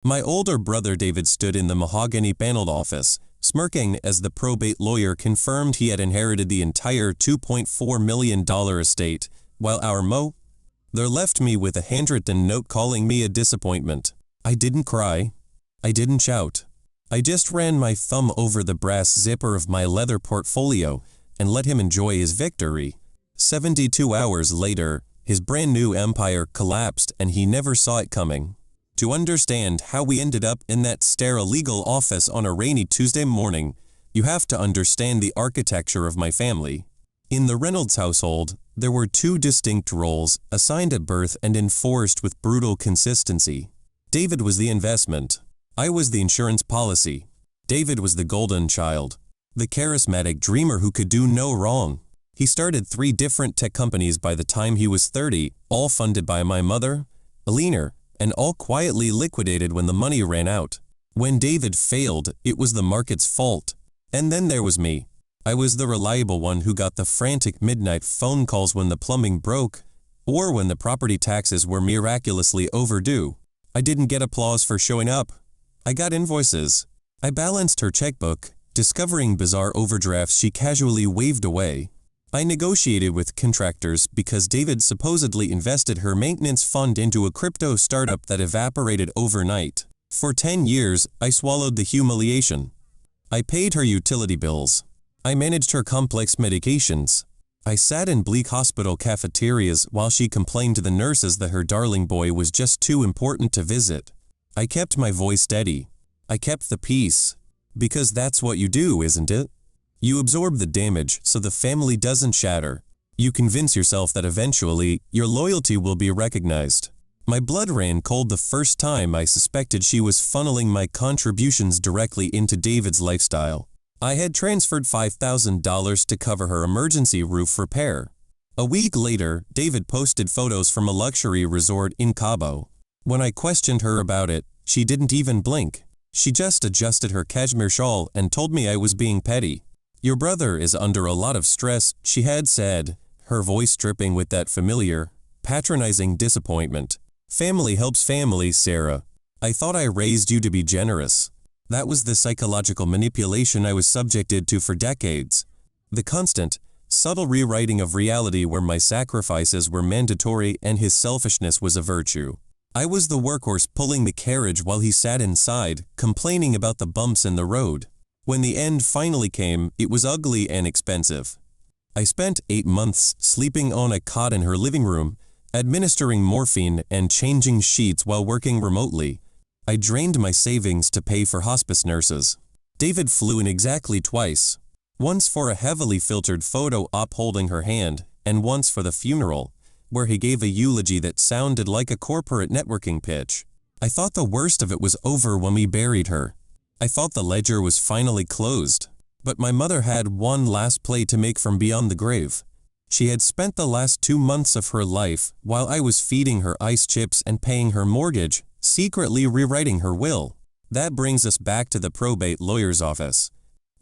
My older brother David stood in the mahogany-paneled office, smirking as the probate lawyer confirmed he had inherited the entire $2.4 million estate, while our mother left me with a handwritten note calling me a disappointment. I didn't cry. I didn't shout. I just ran my thumb over the brass zipper of my leather portfolio and let him enjoy his victory. 72 hours later, his brand new empire collapsed and he never saw it coming. To understand how we ended up in that sterile legal office on a rainy Tuesday morning, you have to understand the architecture of my family. In the Reynolds household, there were two distinct roles, assigned at birth and enforced with brutal consistency. David was the investment. I was the insurance policy. David was the golden child, the charismatic dreamer who could do no wrong. He started 3 different tech companies by the time he was 30, all funded by my mother, Alina, and all quietly liquidated when the money ran out. When David failed, it was the market's fault. And then there was me. I was the reliable one who got the frantic midnight phone calls when the plumbing broke, or when the property taxes were miraculously overdue. I didn't get applause for showing up. I got invoices. I balanced her checkbook, discovering bizarre overdrafts she casually waved away. I negotiated with contractors because David supposedly invested her maintenance fund into a crypto startup that evaporated overnight. For 10 years, I swallowed the humiliation. I paid her utility bills. I managed her complex medications. I sat in bleak hospital cafeterias while she complained to the nurses that her darling boy was just too important to visit. I kept my voice steady. I kept the peace. Because that's what you do, isn't it? You absorb the damage so the family doesn't shatter. You convince yourself that eventually, your loyalty will be recognized. My blood ran cold the first time I suspected she was funneling my contributions directly into David's lifestyle. I had transferred $5,000 to cover her emergency roof repair. A week later, David posted photos from a luxury resort in Cabo. When I questioned her about it, she didn't even blink. She just adjusted her cashmere shawl and told me I was being petty. Your brother is under a lot of stress, she had said, her voice dripping with that familiar, patronizing disappointment. Family helps family, Sarah. I thought I raised you to be generous. That was the psychological manipulation I was subjected to for decades. The constant, subtle rewriting of reality where my sacrifices were mandatory and his selfishness was a virtue. I was the workhorse pulling the carriage while he sat inside, complaining about the bumps in the road. When the end finally came, it was ugly and expensive. I spent 8 months sleeping on a cot in her living room, administering morphine and changing sheets while working remotely. I drained my savings to pay for hospice nurses. David flew in exactly twice. Once for a heavily filtered photo op holding her hand, and once for the funeral, where he gave a eulogy that sounded like a corporate networking pitch. I thought the worst of it was over when we buried her. I thought the ledger was finally closed. But my mother had one last play to make from beyond the grave. She had spent the last 2 months of her life, while I was feeding her ice chips and paying her mortgage, secretly rewriting her will. That brings us back to the probate lawyer's office.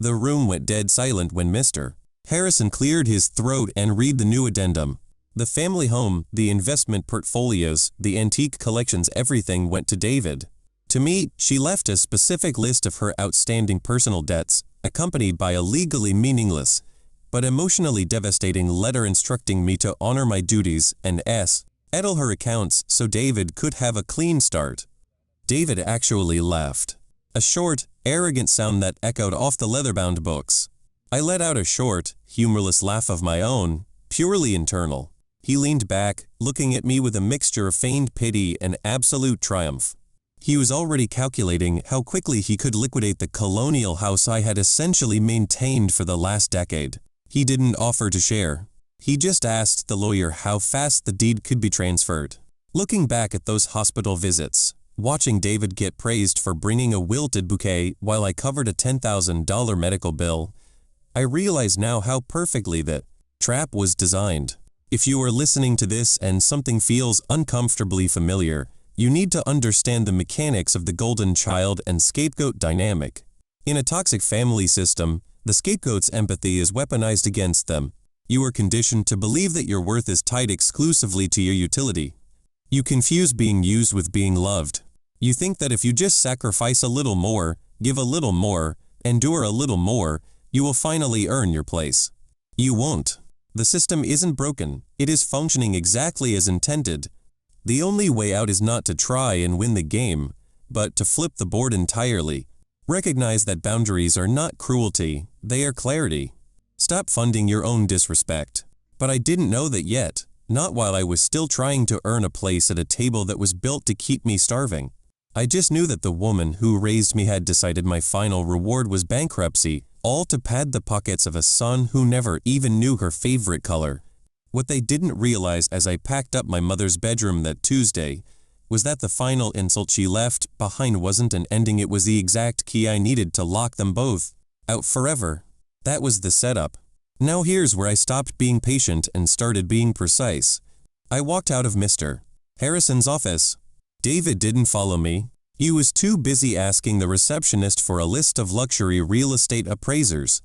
The room went dead silent when Mr. Harrison cleared his throat and read the new addendum. The family home, the investment portfolios, the antique collections, everything went to David. To me, she left a specific list of her outstanding personal debts, accompanied by a legally meaningless, but emotionally devastating letter instructing me to honor my duties and settle her accounts so David could have a clean start. David actually laughed. A short, arrogant sound that echoed off the leather-bound books. I let out a short, humorless laugh of my own, purely internal. He leaned back, looking at me with a mixture of feigned pity and absolute triumph. He was already calculating how quickly he could liquidate the colonial house I had essentially maintained for the last decade. He didn't offer to share. He just asked the lawyer how fast the deed could be transferred. Looking back at those hospital visits, watching David get praised for bringing a wilted bouquet while I covered a $10,000 medical bill, I realize now how perfectly that trap was designed. If you are listening to this and something feels uncomfortably familiar, you need to understand the mechanics of the golden child and scapegoat dynamic. In a toxic family system, the scapegoat's empathy is weaponized against them. You are conditioned to believe that your worth is tied exclusively to your utility. You confuse being used with being loved. You think that if you just sacrifice a little more, give a little more, endure a little more, you will finally earn your place. You won't. The system isn't broken, it is functioning exactly as intended. The only way out is not to try and win the game, but to flip the board entirely. Recognize that boundaries are not cruelty, they are clarity. Stop funding your own disrespect. But I didn't know that yet, not while I was still trying to earn a place at a table that was built to keep me starving. I just knew that the woman who raised me had decided my final reward was bankruptcy, all to pad the pockets of a son who never even knew her favorite color. What they didn't realize as I packed up my mother's bedroom that Tuesday was that the final insult she left behind wasn't an ending, it was the exact key I needed to lock them both out forever. That was the setup. Now here's where I stopped being patient and started being precise. I walked out of Mr. Harrison's office. David didn't follow me. He was too busy asking the receptionist for a list of luxury real estate appraisers.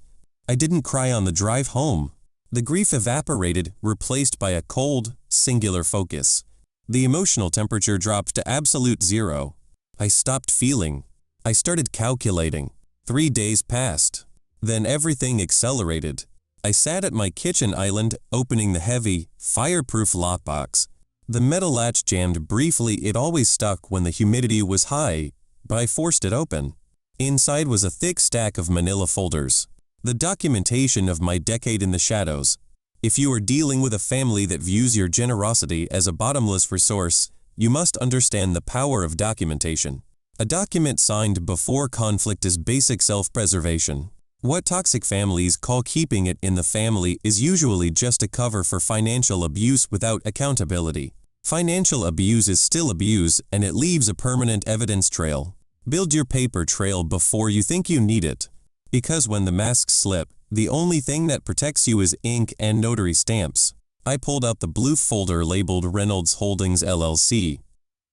I didn't cry on the drive home. The grief evaporated, replaced by a cold, singular focus. The emotional temperature dropped to absolute zero. I stopped feeling. I started calculating. 3 days passed. Then everything accelerated. I sat at my kitchen island, opening the heavy, fireproof lockbox. The metal latch jammed briefly. It always stuck when the humidity was high, but I forced it open. Inside was a thick stack of manila folders. The documentation of my decade in the shadows. If you are dealing with a family that views your generosity as a bottomless resource, you must understand the power of documentation. A document signed before conflict is basic self-preservation. What toxic families call keeping it in the family is usually just a cover for financial abuse without accountability. Financial abuse is still abuse, and it leaves a permanent evidence trail. Build your paper trail before you think you need it. Because when the masks slip, the only thing that protects you is ink and notary stamps. I pulled out the blue folder labeled Reynolds Holdings LLC.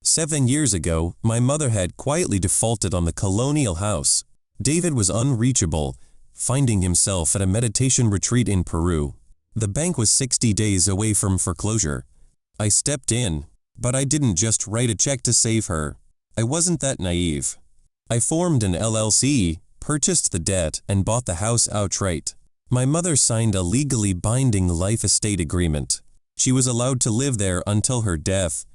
7 years ago, my mother had quietly defaulted on the colonial house. David was unreachable, finding himself at a meditation retreat in Peru. The bank was 60 days away from foreclosure. I stepped in, but I didn't just write a check to save her. I wasn't that naive. I formed an LLC, purchased the debt, and bought the house outright. My mother signed a legally binding life estate agreement. She was allowed to live there until her death,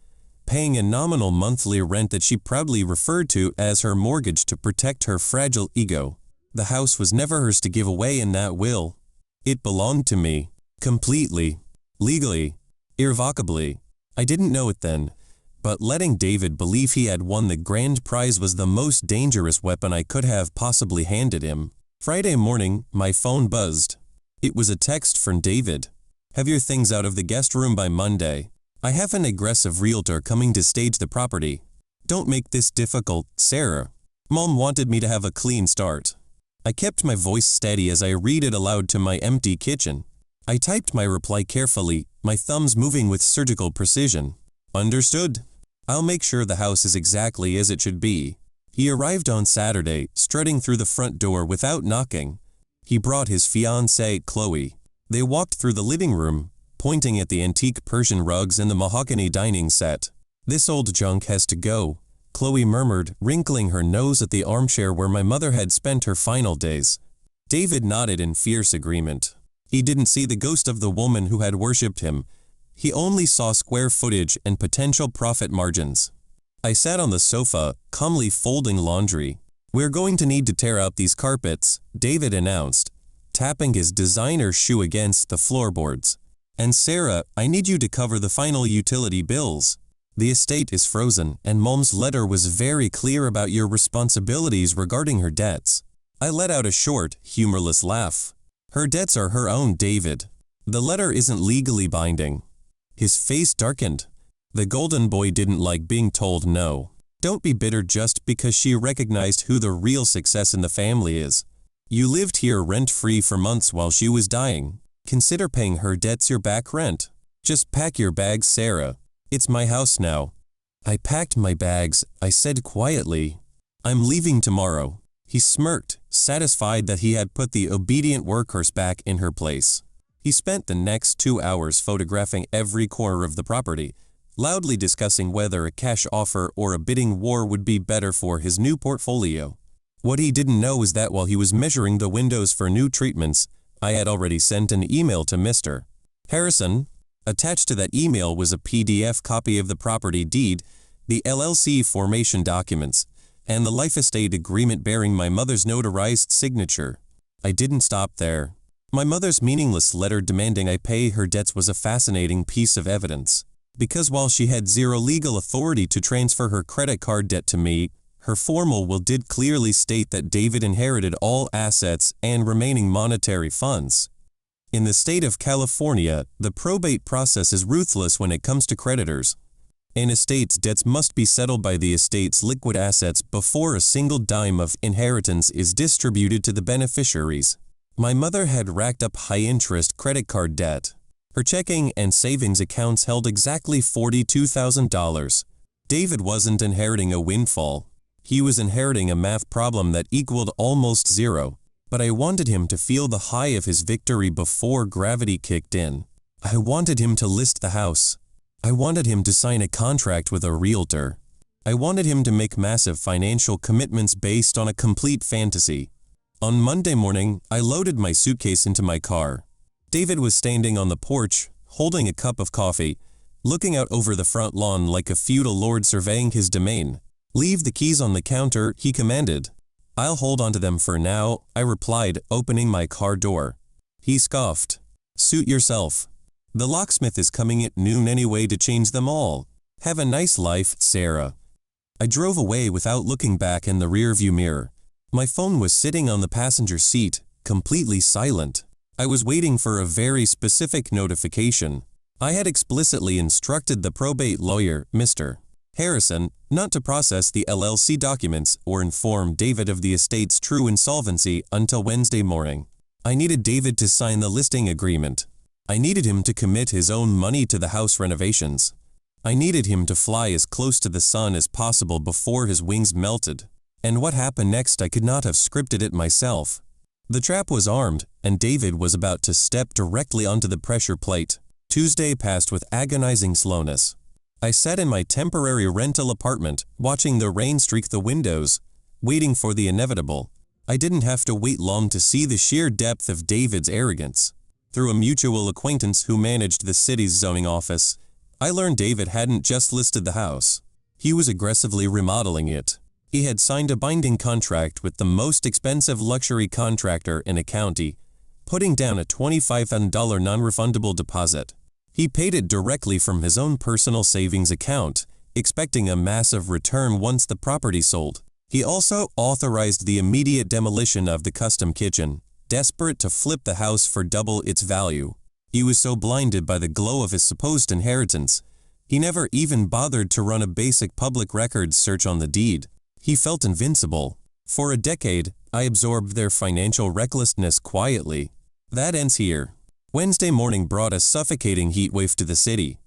paying a nominal monthly rent that she proudly referred to as her mortgage to protect her fragile ego. The house was never hers to give away in that will. It belonged to me, completely, legally, irrevocably. I didn't know it then, but letting David believe he had won the grand prize was the most dangerous weapon I could have possibly handed him. Friday morning, my phone buzzed. It was a text from David. Have your things out of the guest room by Monday. I have an aggressive realtor coming to stage the property. Don't make this difficult, Sarah. Mom wanted me to have a clean start. I kept my voice steady as I read it aloud to my empty kitchen. I typed my reply carefully, my thumbs moving with surgical precision. Understood. I'll make sure the house is exactly as it should be. He arrived on Saturday, strutting through the front door without knocking. He brought his fiancée, Chloe. They walked through the living room, pointing at the antique Persian rugs and the mahogany dining set. This old junk has to go, Chloe murmured, wrinkling her nose at the armchair where my mother had spent her final days. David nodded in fierce agreement. He didn't see the ghost of the woman who had worshipped him. He only saw square footage and potential profit margins. I sat on the sofa, calmly folding laundry. We're going to need to tear out these carpets, David announced, tapping his designer shoe against the floorboards. And Sarah, I need you to cover the final utility bills. The estate is frozen, and Mom's letter was very clear about your responsibilities regarding her debts. I let out a short, humorless laugh. Her debts are her own, David. The letter isn't legally binding. His face darkened. The golden boy didn't like being told no. Don't be bitter just because she recognized who the real success in the family is. You lived here rent-free for months while she was dying. Consider paying her debts your back rent. Just pack your bags, Sarah. It's my house now. I packed my bags, I said quietly. I'm leaving tomorrow. He smirked, satisfied that he had put the obedient workhorse back in her place. He spent the next 2 hours photographing every corner of the property, loudly discussing whether a cash offer or a bidding war would be better for his new portfolio. What he didn't know is that while he was measuring the windows for new treatments, I had already sent an email to Mr. Harrison. Attached to that email was a PDF copy of the property deed, the LLC formation documents, and the life estate agreement bearing my mother's notarized signature. I didn't stop there. My mother's meaningless letter demanding I pay her debts was a fascinating piece of evidence. Because while she had zero legal authority to transfer her credit card debt to me, her formal will did clearly state that David inherited all assets and remaining monetary funds. In the state of California, the probate process is ruthless when it comes to creditors. An estate's debts must be settled by the estate's liquid assets before a single dime of inheritance is distributed to the beneficiaries. My mother had racked up high-interest credit card debt. Her checking and savings accounts held exactly $42,000. David wasn't inheriting a windfall. He was inheriting a math problem that equaled almost zero. But I wanted him to feel the high of his victory before gravity kicked in. I wanted him to list the house. I wanted him to sign a contract with a realtor. I wanted him to make massive financial commitments based on a complete fantasy. On Monday morning, I loaded my suitcase into my car. David was standing on the porch, holding a cup of coffee, looking out over the front lawn like a feudal lord surveying his domain. "Leave the keys on the counter," he commanded. "I'll hold onto them for now," I replied, opening my car door. He scoffed. "Suit yourself. The locksmith is coming at noon anyway to change them all. Have a nice life, Sarah." I drove away without looking back in the rearview mirror. My phone was sitting on the passenger seat, completely silent. I was waiting for a very specific notification. I had explicitly instructed the probate lawyer, Mr. Harrison, not to process the LLC documents or inform David of the estate's true insolvency until Wednesday morning. I needed David to sign the listing agreement. I needed him to commit his own money to the house renovations. I needed him to fly as close to the sun as possible before his wings melted. And what happened next, I could not have scripted it myself. The trap was armed, and David was about to step directly onto the pressure plate. Tuesday passed with agonizing slowness. I sat in my temporary rental apartment, watching the rain streak the windows, waiting for the inevitable. I didn't have to wait long to see the sheer depth of David's arrogance. Through a mutual acquaintance who managed the city's zoning office, I learned David hadn't just listed the house. He was aggressively remodeling it. He had signed a binding contract with the most expensive luxury contractor in a county, putting down a $25,000 non-refundable deposit. He paid it directly from his own personal savings account, expecting a massive return once the property sold. He also authorized the immediate demolition of the custom kitchen, desperate to flip the house for double its value. He was so blinded by the glow of his supposed inheritance, he never even bothered to run a basic public records search on the deed. He felt invincible. For a decade, I absorbed their financial recklessness quietly. That ends here. Wednesday morning brought a suffocating heat wave to the city.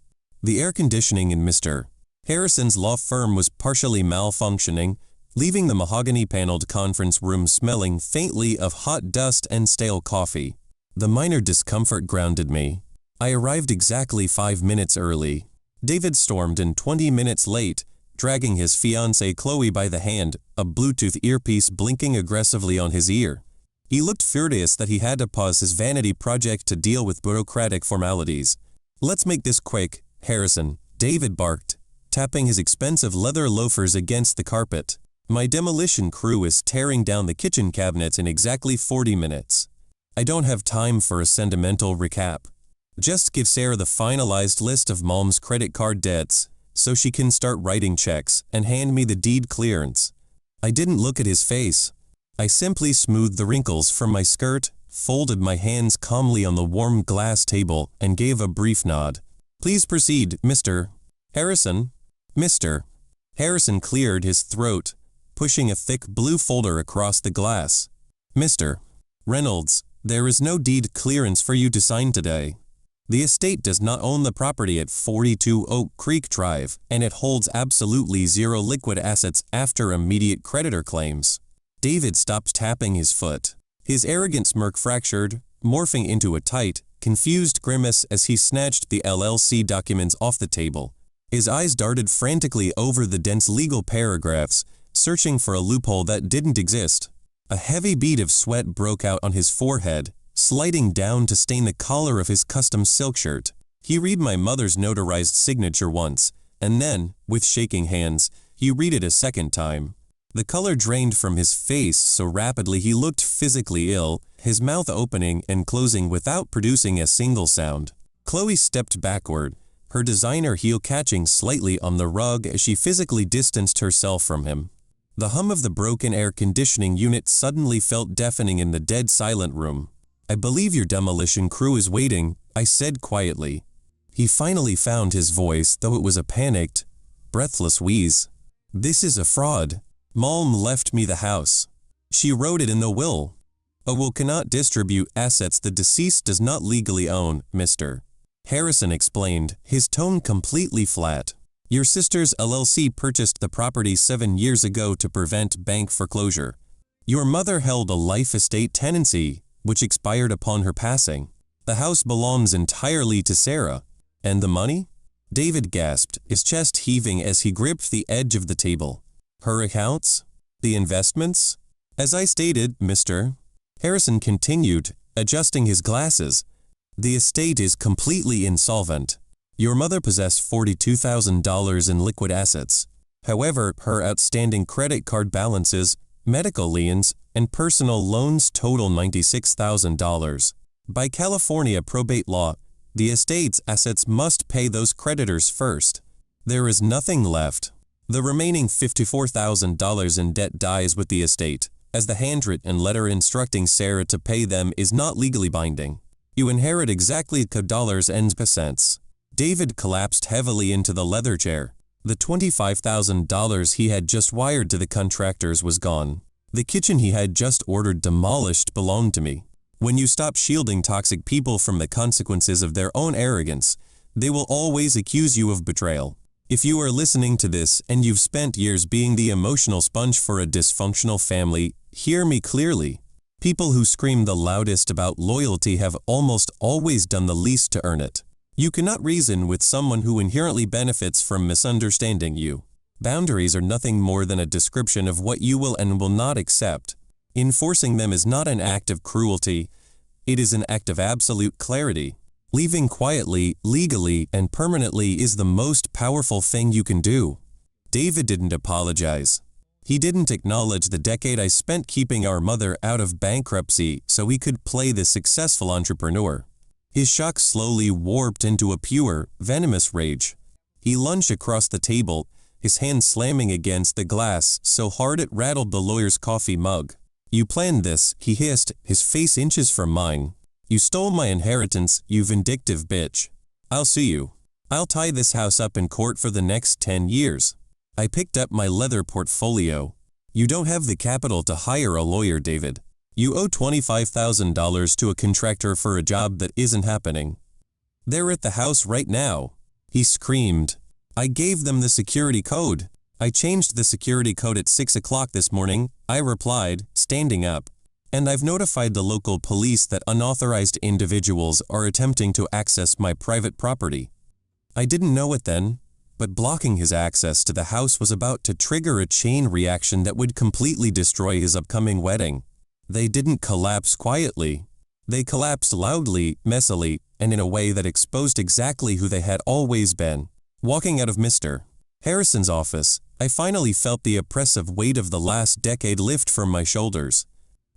The air conditioning in Mr. Harrison's law firm was partially malfunctioning, leaving the mahogany-paneled conference room smelling faintly of hot dust and stale coffee. The minor discomfort grounded me. I arrived exactly 5 minutes early. David stormed in 20 minutes late, dragging his fiancée Chloe by the hand, a Bluetooth earpiece blinking aggressively on his ear. He looked furious that he had to pause his vanity project to deal with bureaucratic formalities. "Let's make this quick, Harrison," David barked, tapping his expensive leather loafers against the carpet. "My demolition crew is tearing down the kitchen cabinets in exactly 40 minutes. I don't have time for a sentimental recap. Just give Sarah the finalized list of Mom's credit card debts, so she can start writing checks, and hand me the deed clearance." I didn't look at his face. I simply smoothed the wrinkles from my skirt, folded my hands calmly on the warm glass table, and gave a brief nod. "Please proceed, Mr. Harrison." Mr. Harrison cleared his throat, pushing a thick blue folder across the glass. "Mr. Reynolds, there is no deed clearance for you to sign today. The estate does not own the property at 42 Oak Creek Drive, and it holds absolutely zero liquid assets after immediate creditor claims." David stopped tapping his foot. His arrogant smirk fractured, morphing into a tight, confused grimace as he snatched the LLC documents off the table. His eyes darted frantically over the dense legal paragraphs, searching for a loophole that didn't exist. A heavy bead of sweat broke out on his forehead, sliding down to stain the collar of his custom silk shirt. He read my mother's notarized signature once, and then, with shaking hands, he read it a second time. The color drained from his face so rapidly he looked physically ill, his mouth opening and closing without producing a single sound. Chloe stepped backward, her designer heel catching slightly on the rug as she physically distanced herself from him. The hum of the broken air conditioning unit suddenly felt deafening in the dead silent room. "I believe your demolition crew is waiting," I said quietly. He finally found his voice, though it was a panicked, breathless wheeze. "This is a fraud. Malm left me the house. She wrote it in the will. A will cannot distribute assets the deceased does not legally own, Mr. Harrison explained, his tone completely flat. "Your sister's LLC purchased the property 7 years ago to prevent bank foreclosure. Your mother held a life estate tenancy, which expired upon her passing. The house belongs entirely to Sarah. And the money?" David gasped, his chest heaving as he gripped the edge of the table. "Her accounts? The investments?" "As I stated, Mr. Harrison continued, adjusting his glasses. "The estate is completely insolvent. Your mother possessed $42,000 in liquid assets. However, her outstanding credit card balances, medical liens, and personal loans total $96,000. By California probate law, the estate's assets must pay those creditors first. There is nothing left. The remaining $54,000 in debt dies with the estate, as the handwritten letter instructing Sarah to pay them is not legally binding. You inherit exactly $dollars and cents." David collapsed heavily into the leather chair. The $25,000 he had just wired to the contractors was gone. The kitchen he had just ordered demolished belonged to me. When you stop shielding toxic people from the consequences of their own arrogance, they will always accuse you of betrayal. If you are listening to this and you've spent years being the emotional sponge for a dysfunctional family, hear me clearly. People who scream the loudest about loyalty have almost always done the least to earn it. You cannot reason with someone who inherently benefits from misunderstanding you. Boundaries are nothing more than a description of what you will and will not accept. Enforcing them is not an act of cruelty, it is an act of absolute clarity. Leaving quietly, legally, and permanently is the most powerful thing you can do. David didn't apologize. He didn't acknowledge the decade I spent keeping our mother out of bankruptcy so he could play the successful entrepreneur. His shock slowly warped into a pure, venomous rage. He lunged across the table, his hand slamming against the glass so hard it rattled the lawyer's coffee mug. "You planned this," he hissed, his face inches from mine. "You stole my inheritance, you vindictive bitch. I'll sue you. I'll tie this house up in court for the next 10 years. I picked up my leather portfolio. "You don't have the capital to hire a lawyer, David. You owe $25,000 to a contractor for a job that isn't happening. They're at the house right now," he screamed. "I gave them the security code. I changed the security code at 6 o'clock this morning," I replied, standing up. "And I've notified the local police that unauthorized individuals are attempting to access my private property." I didn't know it then, but blocking his access to the house was about to trigger a chain reaction that would completely destroy his upcoming wedding. They didn't collapse quietly. They collapsed loudly, messily, and in a way that exposed exactly who they had always been. Walking out of Mr. Harrison's office, I finally felt the oppressive weight of the last decade lift from my shoulders.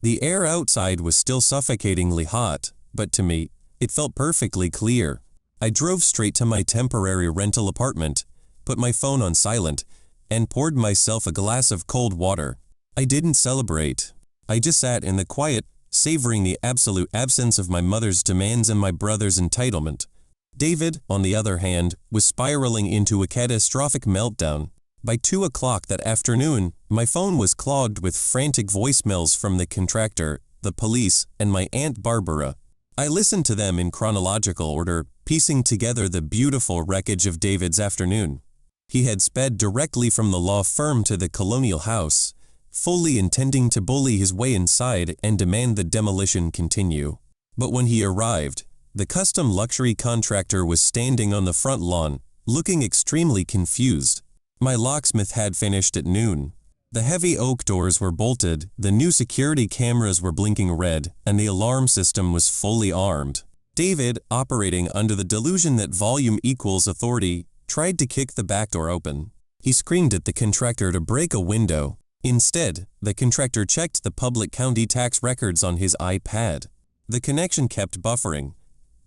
The air outside was still suffocatingly hot, but to me, it felt perfectly clear. I drove straight to my temporary rental apartment, put my phone on silent, and poured myself a glass of cold water. I didn't celebrate. I just sat in the quiet, savoring the absolute absence of my mother's demands and my brother's entitlement. David, on the other hand, was spiraling into a catastrophic meltdown. By 2 o'clock that afternoon, my phone was clogged with frantic voicemails from the contractor, the police, and my Aunt Barbara. I listened to them in chronological order, piecing together the beautiful wreckage of David's afternoon. He had sped directly from the law firm to the colonial house, fully intending to bully his way inside and demand the demolition continue. But when he arrived, the custom luxury contractor was standing on the front lawn, looking extremely confused. My locksmith had finished at noon. The heavy oak doors were bolted, the new security cameras were blinking red, and the alarm system was fully armed. David, operating under the delusion that volume equals authority, tried to kick the back door open. He screamed at the contractor to break a window. Instead, the contractor checked the public county tax records on his iPad. The connection kept buffering,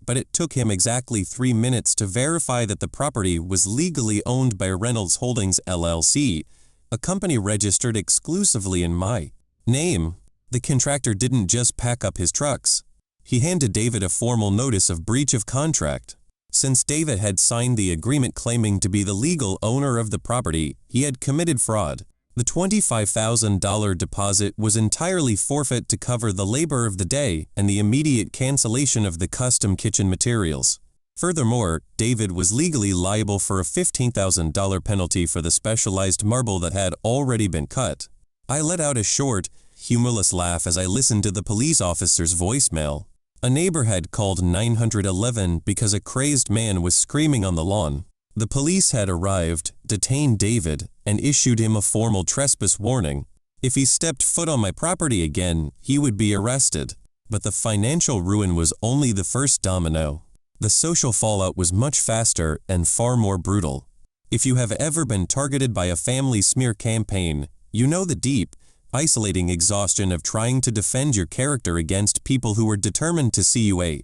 but it took him exactly 3 minutes to verify that the property was legally owned by Reynolds Holdings LLC, a company registered exclusively in my name. The contractor didn't just pack up his trucks. He handed David a formal notice of breach of contract. Since David had signed the agreement claiming to be the legal owner of the property, he had committed fraud. The $25,000 deposit was entirely forfeit to cover the labor of the day and the immediate cancellation of the custom kitchen materials. Furthermore, David was legally liable for a $15,000 penalty for the specialized marble that had already been cut. I let out a short, humorless laugh as I listened to the police officer's voicemail. A neighbor had called 911 because a crazed man was screaming on the lawn. The police had arrived, detained David, and issued him a formal trespass warning. If he stepped foot on my property again, he would be arrested. But the financial ruin was only the first domino. The social fallout was much faster and far more brutal. If you have ever been targeted by a family smear campaign, you know the deep, isolating exhaustion of trying to defend your character against people who were determined to see you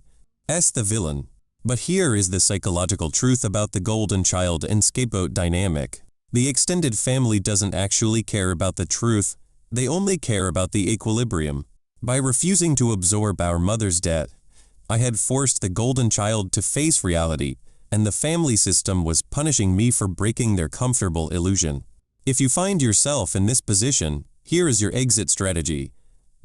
as the villain. But here is the psychological truth about the golden child and scapegoat dynamic. The extended family doesn't actually care about the truth, they only care about the equilibrium. By refusing to absorb our mother's debt, I had forced the golden child to face reality, and the family system was punishing me for breaking their comfortable illusion. If you find yourself in this position, here is your exit strategy.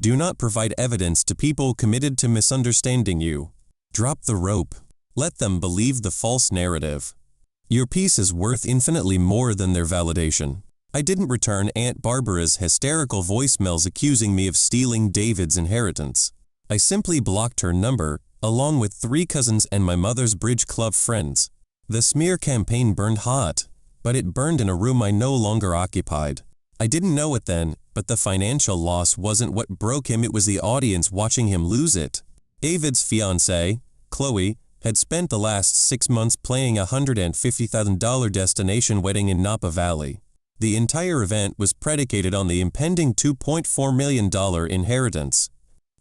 Do not provide evidence to people committed to misunderstanding you. Drop the rope. Let them believe the false narrative. Your peace is worth infinitely more than their validation. I didn't return Aunt Barbara's hysterical voicemails accusing me of stealing David's inheritance. I simply blocked her number, along with 3 cousins and my mother's bridge club friends. The smear campaign burned hot, but it burned in a room I no longer occupied. I didn't know it then, but the financial loss wasn't what broke him, it was the audience watching him lose it. David's fiancée, Chloe, had spent the last 6 months planning a $150,000 destination wedding in Napa Valley. The entire event was predicated on the impending $2.4 million inheritance.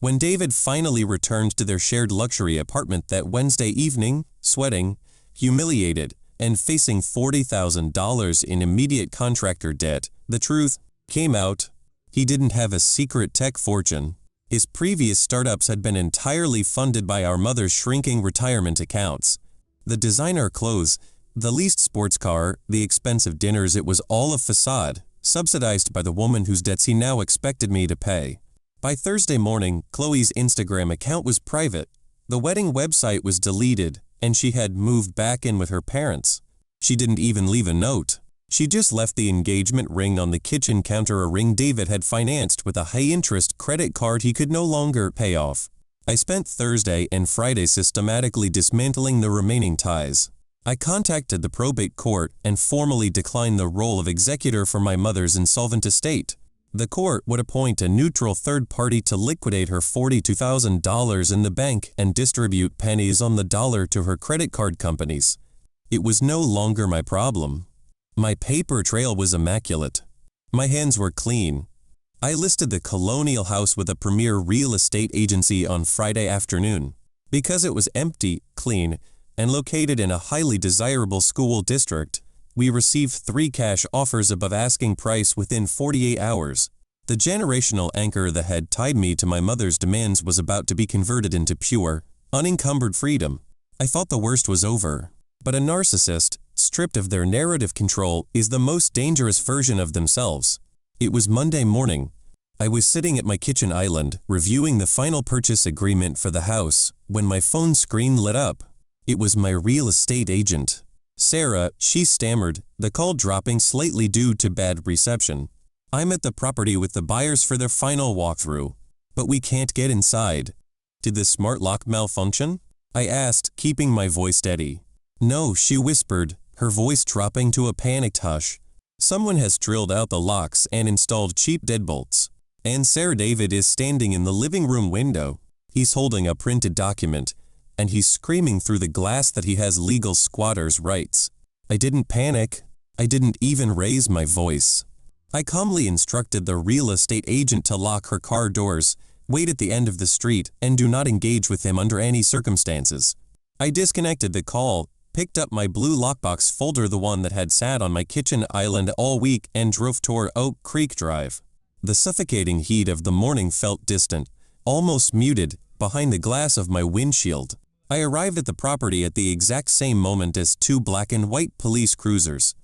When David finally returned to their shared luxury apartment that Wednesday evening, sweating, humiliated, and facing $40,000 in immediate contractor debt, the truth came out. He didn't have a secret tech fortune. His previous startups had been entirely funded by our mother's shrinking retirement accounts. The designer clothes, the leased sports car, the expensive dinners, it was all a facade, subsidized by the woman whose debts he now expected me to pay. By Thursday morning, Chloe's Instagram account was private. The wedding website was deleted, and she had moved back in with her parents. She didn't even leave a note. She just left the engagement ring on the kitchen counter, a ring David had financed with a high-interest credit card he could no longer pay off. I spent Thursday and Friday systematically dismantling the remaining ties. I contacted the probate court and formally declined the role of executor for my mother's insolvent estate. The court would appoint a neutral third party to liquidate her $42,000 in the bank and distribute pennies on the dollar to her credit card companies. It was no longer my problem. My paper trail was immaculate. My hands were clean. I listed the colonial house with a premier real estate agency on Friday afternoon. Because it was empty, clean, and located in a highly desirable school district, we received 3 cash offers above asking price within 48 hours. The generational anchor that had tied me to my mother's demands was about to be converted into pure, unencumbered freedom. I thought the worst was over. But a narcissist, stripped of their narrative control, is the most dangerous version of themselves. It was Monday morning. I was sitting at my kitchen island, reviewing the final purchase agreement for the house, when my phone screen lit up. It was my real estate agent. Sarah, she stammered, the call dropping slightly due to bad reception. I'm at the property with the buyers for their final walkthrough, but we can't get inside. Did the smart lock malfunction? I asked, keeping my voice steady. No, she whispered, her voice dropping to a panicked hush. Someone has drilled out the locks and installed cheap deadbolts. And Sir David is standing in the living room window. He's holding a printed document, and he's screaming through the glass that he has legal squatter's rights. I didn't panic. I didn't even raise my voice. I calmly instructed the real estate agent to lock her car doors, wait at the end of the street, and do not engage with him under any circumstances. I disconnected the call, picked up my blue lockbox folder, the one that had sat on my kitchen island all week, and drove toward Oak Creek Drive. The suffocating heat of the morning felt distant, almost muted, behind the glass of my windshield. I arrived at the property at the exact same moment as two black and white police cruisers.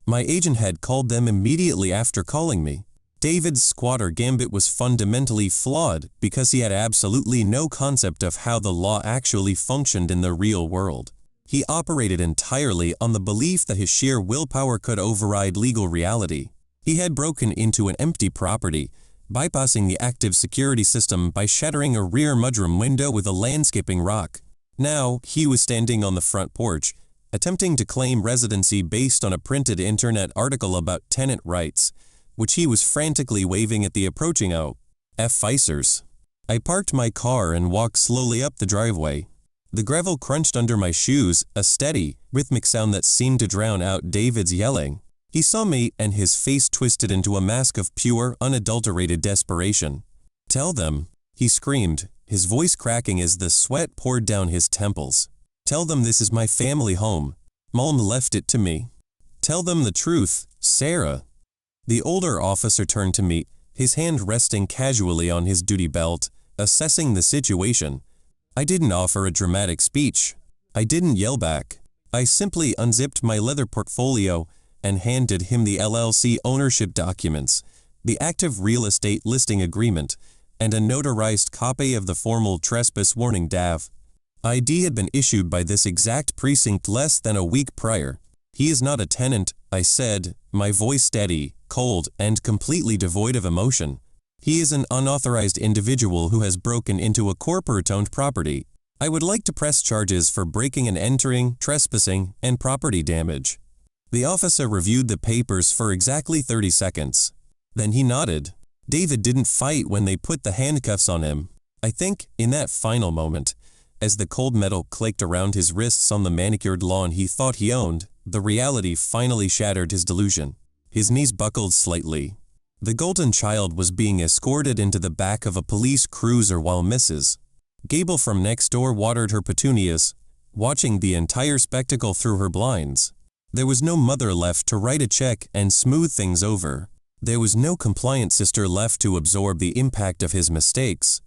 My agent had called them immediately after calling me. David's squatter gambit was fundamentally flawed because he had absolutely no concept of how the law actually functioned in the real world. He operated entirely on the belief that his sheer willpower could override legal reality. He had broken into an empty property, bypassing the active security system by shattering a rear mudroom window with a landscaping rock. Now, he was standing on the front porch, attempting to claim residency based on a printed internet article about tenant rights, which he was frantically waving at the approaching officers. I parked my car and walked slowly up the driveway. The gravel crunched under my shoes, a steady, rhythmic sound that seemed to drown out David's yelling. He saw me and his face twisted into a mask of pure, unadulterated desperation. "Tell them," he screamed, his voice cracking as the sweat poured down his temples. "Tell them this is my family home. Mom left it to me. Tell them the truth, Sarah." The older officer turned to me, his hand resting casually on his duty belt, assessing the situation. I didn't offer a dramatic speech. I didn't yell back. I simply unzipped my leather portfolio and handed him the LLC ownership documents, the active real estate listing agreement, and a notarized copy of the formal trespass warning DAV. ID had been issued by this exact precinct less than a week prior. "He is not a tenant," I said, my voice steady, cold, and completely devoid of emotion. "He is an unauthorized individual who has broken into a corporate-owned property. I would like to press charges for breaking and entering, trespassing, and property damage." The officer reviewed the papers for exactly 30 seconds. Then he nodded. David didn't fight when they put the handcuffs on him. I think, in that final moment, as the cold metal clicked around his wrists on the manicured lawn he thought he owned, the reality finally shattered his delusion. His knees buckled slightly. The golden child was being escorted into the back of a police cruiser while Mrs. Gable from next door watered her petunias, watching the entire spectacle through her blinds. There was no mother left to write a check and smooth things over. There was no compliant sister left to absorb the impact of his mistakes.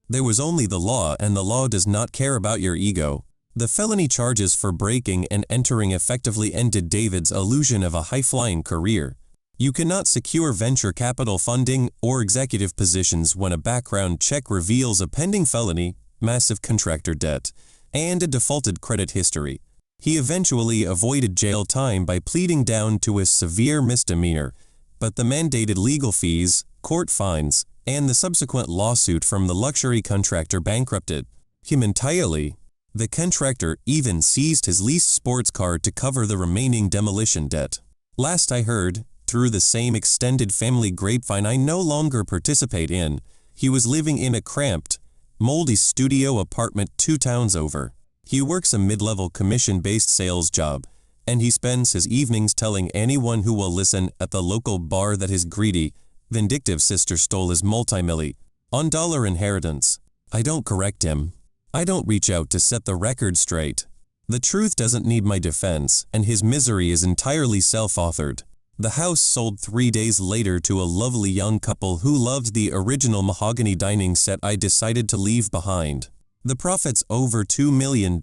There was only the law, and the law does not care about your ego. The felony charges for breaking and entering effectively ended David's illusion of a high-flying career. You cannot secure venture capital funding or executive positions when a background check reveals a pending felony, massive contractor debt, and a defaulted credit history. He eventually avoided jail time by pleading down to a severe misdemeanor, but the mandated legal fees, court fines, and the subsequent lawsuit from the luxury contractor bankrupted him entirely. The contractor even seized his leased sports car to cover the remaining demolition debt. Last I heard, through the same extended family grapevine I no longer participate in, he was living in a cramped, moldy studio apartment 2 towns over. He works a mid-level commission-based sales job, and he spends his evenings telling anyone who will listen at the local bar that his greedy, vindictive sister stole his multi-million-dollar inheritance. I don't correct him. I don't reach out to set the record straight. The truth doesn't need my defense, and his misery is entirely self-authored. The house sold 3 days later to a lovely young couple who loved the original mahogany dining set I decided to leave behind. The profits over $2 million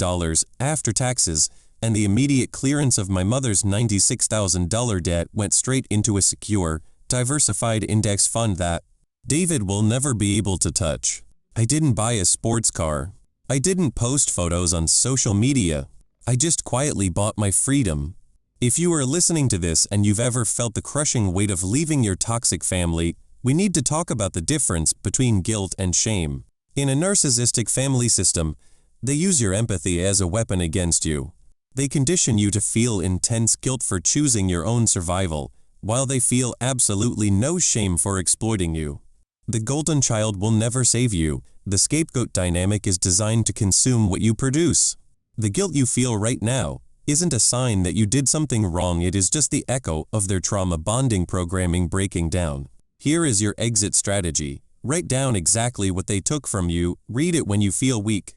after taxes and the immediate clearance of my mother's $96,000 debt went straight into a secure, diversified index fund that David will never be able to touch. I didn't buy a sports car. I didn't post photos on social media. I just quietly bought my freedom. If you are listening to this and you've ever felt the crushing weight of leaving your toxic family, we need to talk about the difference between guilt and shame. In a narcissistic family system, they use your empathy as a weapon against you. They condition you to feel intense guilt for choosing your own survival, while they feel absolutely no shame for exploiting you. The golden child will never save you. The scapegoat dynamic is designed to consume what you produce. The guilt you feel right now isn't a sign that you did something wrong, it is just the echo of their trauma bonding programming breaking down. Here is your exit strategy. Write down exactly what they took from you, read it when you feel weak,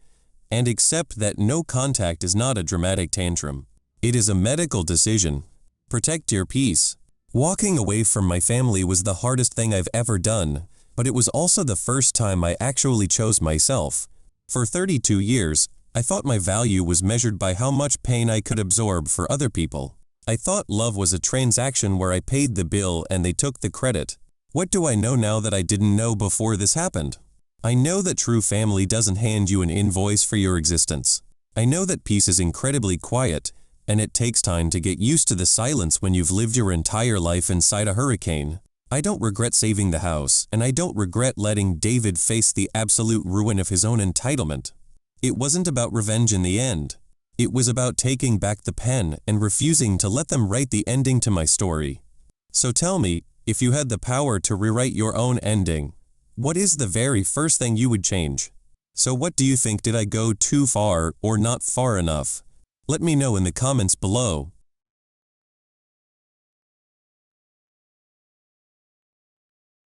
and accept that no contact is not a dramatic tantrum. It is a medical decision. Protect your peace. Walking away from my family was the hardest thing I've ever done, but it was also the first time I actually chose myself. For 32 years, I thought my value was measured by how much pain I could absorb for other people. I thought love was a transaction where I paid the bill and they took the credit. What do I know now that I didn't know before this happened? I know that true family doesn't hand you an invoice for your existence. I know that peace is incredibly quiet, and it takes time to get used to the silence when you've lived your entire life inside a hurricane. I don't regret saving the house, and I don't regret letting David face the absolute ruin of his own entitlement. It wasn't about revenge in the end. It was about taking back the pen and refusing to let them write the ending to my story. So tell me, if you had the power to rewrite your own ending, what is the very first thing you would change? So what do you think? Did I go too far or not far enough? Let me know in the comments below.